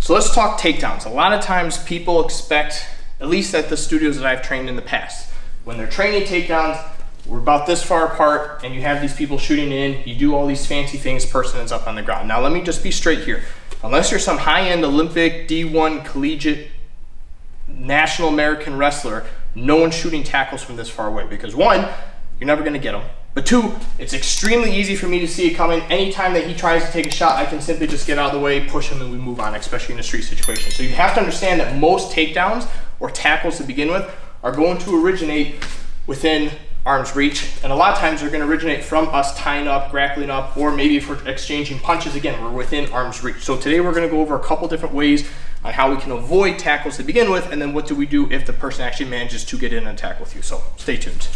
So let's talk takedowns. A lot of times people expect, at least at the studios that I've trained in the past, when they're training takedowns, we're about this far apart and you have these people shooting in, you do all these fancy things, person is up on the ground. Now let me just be straight here. Unless you're some high-end Olympic, D1, collegiate, national American wrestler, no one's shooting tackles from this far away because one, you're never gonna get them. But two, it's extremely easy for me to see it coming. Anytime that he tries to take a shot, I can simply just get out of the way, push him, and we move on, especially in a street situation. So you have to understand that most takedowns or tackles to begin with are going to originate within arm's reach. And a lot of times they're gonna originate from us tying up, grappling up, or maybe if we're exchanging punches, again, we're within arm's reach. So today we're gonna go over a couple different ways on how we can avoid tackles to begin with, and then what do we do if the person actually manages to get in and tackle with you. So stay tuned.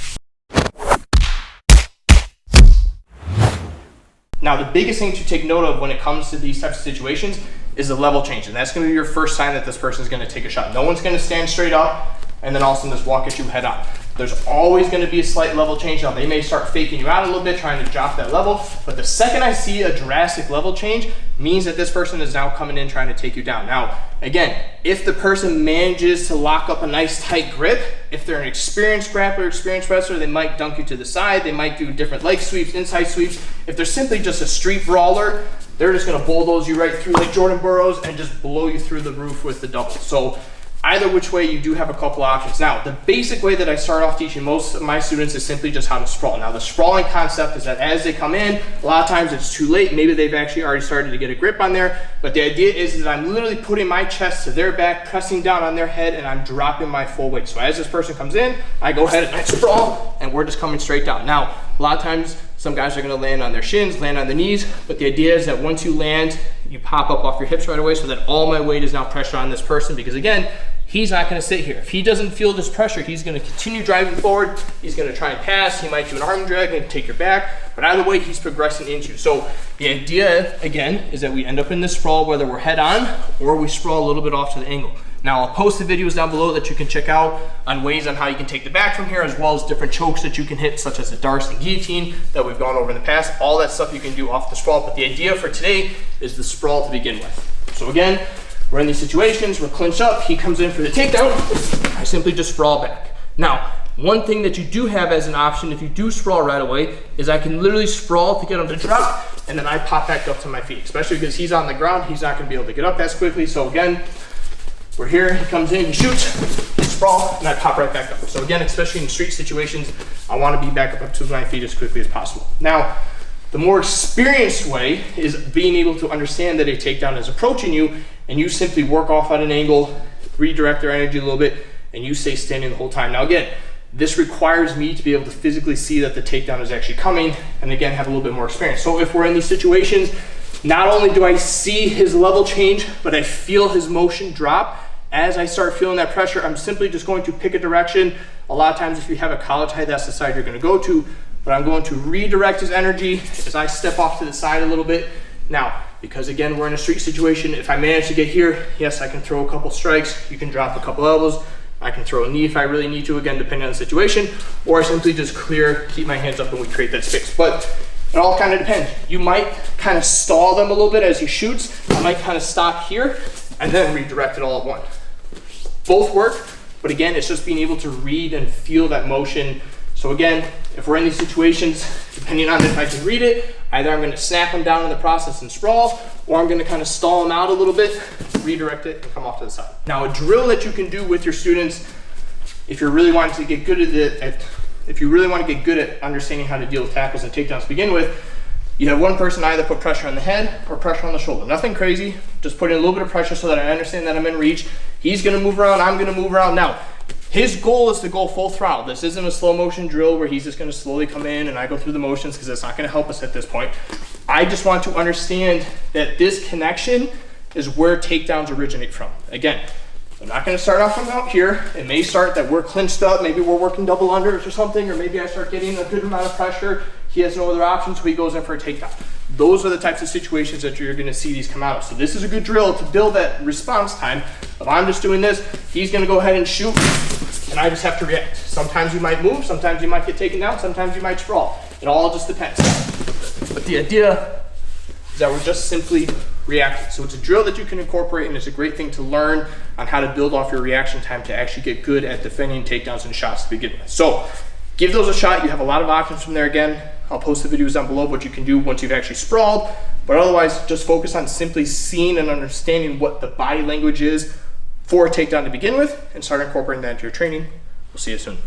Now, the biggest thing to take note of when it comes to these types of situations is the level change. And that's gonna be your first sign that this person is gonna take a shot. No one's gonna stand straight up and then all of a sudden just walk at you head on. There's always gonna be a slight level change. Now, they may start faking you out a little bit, trying to drop that level, but the second I see a drastic level change means that this person is now coming in trying to take you down. Now, again, if the person manages to lock up a nice tight grip, if they're an experienced grappler, experienced wrestler, they might dunk you to the side, they might do different leg sweeps, inside sweeps. If they're simply just a street brawler, they're just gonna bulldoze you right through like Jordan Burroughs and just blow you through the roof with the double. So either which way, you do have a couple options. Now, the basic way that I start off teaching most of my students is simply just how to sprawl. Now, the sprawling concept is that as they come in, a lot of times it's too late. Maybe they've actually already started to get a grip on there, but the idea is that I'm literally putting my chest to their back, pressing down on their head, and I'm dropping my full weight. So as this person comes in, I go ahead and I sprawl, and we're just coming straight down. Now, a lot of times, some guys are gonna land on their shins, land on their knees, but the idea is that once you land, you pop up off your hips right away so that all my weight is now pressure on this person, because again, he's not gonna sit here. If he doesn't feel this pressure, he's gonna continue driving forward, he's gonna try and pass, he might do an arm drag and take your back, but either way, he's progressing into you. So the idea, again, is that we end up in this sprawl, whether we're head on or we sprawl a little bit off to the angle. Now, I'll post the videos down below that you can check out on ways on how you can take the back from here, as well as different chokes that you can hit, such as the darts and guillotine that we've gone over in the past. All that stuff you can do off the sprawl, but the idea for today is the sprawl to begin with. So again, we're in these situations, we're clinched up, he comes in for the takedown, I simply just sprawl back. Now, one thing that you do have as an option if you do sprawl right away is I can literally sprawl to get him to drop, and then I pop back up to my feet, especially because he's on the ground, he's not gonna be able to get up as quickly. So again, we're here, he comes in, he shoots, sprawl, and I pop right back up. So again, especially in street situations, I wanna be back up to my feet as quickly as possible. Now, the more experienced way is being able to understand that a takedown is approaching you, and you simply work off at an angle, redirect their energy a little bit, and you stay standing the whole time. Now again, this requires me to be able to physically see that the takedown is actually coming, and again, have a little bit more experience. So if we're in these situations, not only do I see his level change, but I feel his motion drop. As I start feeling that pressure, I'm simply just going to pick a direction. A lot of times if you have a collar tie, that's the side you're gonna go to, but I'm going to redirect his energy as I step off to the side a little bit. Now, because again, we're in a street situation, if I manage to get here, yes, I can throw a couple strikes, you can drop a couple elbows, I can throw a knee if I really need to, again, depending on the situation, or I simply just clear, keep my hands up and we create that space. But it all kind of depends. You might kind of stall them a little bit as he shoots. I might kind of stop here and then redirect it all at once. Both work, but again, it's just being able to read and feel that motion. So again, if we're in these situations, depending on if I can read it, either I'm gonna snap them down in the process and sprawl, or I'm gonna kind of stall them out a little bit, redirect it, and come off to the side. Now, a drill that you can do with your students, if you're really wanting to get good at it, if you really want to get good at understanding how to deal with tackles and takedowns to begin with, you have one person either put pressure on the head or pressure on the shoulder. Nothing crazy, just put in a little bit of pressure so that I understand that I'm in reach. He's gonna move around, I'm gonna move around. Now, his goal is to go full throttle. This isn't a slow motion drill where he's just gonna slowly come in and I go through the motions, because that's not gonna help us at this point. I just want to understand that this connection is where takedowns originate from. Again, I'm not gonna start off from out here. It may start that we're clinched up, maybe we're working double unders or something, or maybe I start getting a good amount of pressure. He has no other options, so he goes in for a takedown. Those are the types of situations that you're gonna see these come out of. So this is a good drill to build that response time. If I'm just doing this, he's gonna go ahead and shoot, and I just have to react. Sometimes you might move, sometimes you might get taken down, sometimes you might sprawl. It all just depends. But the idea is that we're just simply reacting. So it's a drill that you can incorporate, and it's a great thing to learn on how to build off your reaction time to actually get good at defending takedowns and shots to begin with. So give those a shot. You have a lot of options from there. Again, I'll post the videos down below of what you can do once you've actually sprawled, but otherwise just focus on simply seeing and understanding what the body language is for a takedown to begin with, and start incorporating that into your training. We'll see you soon.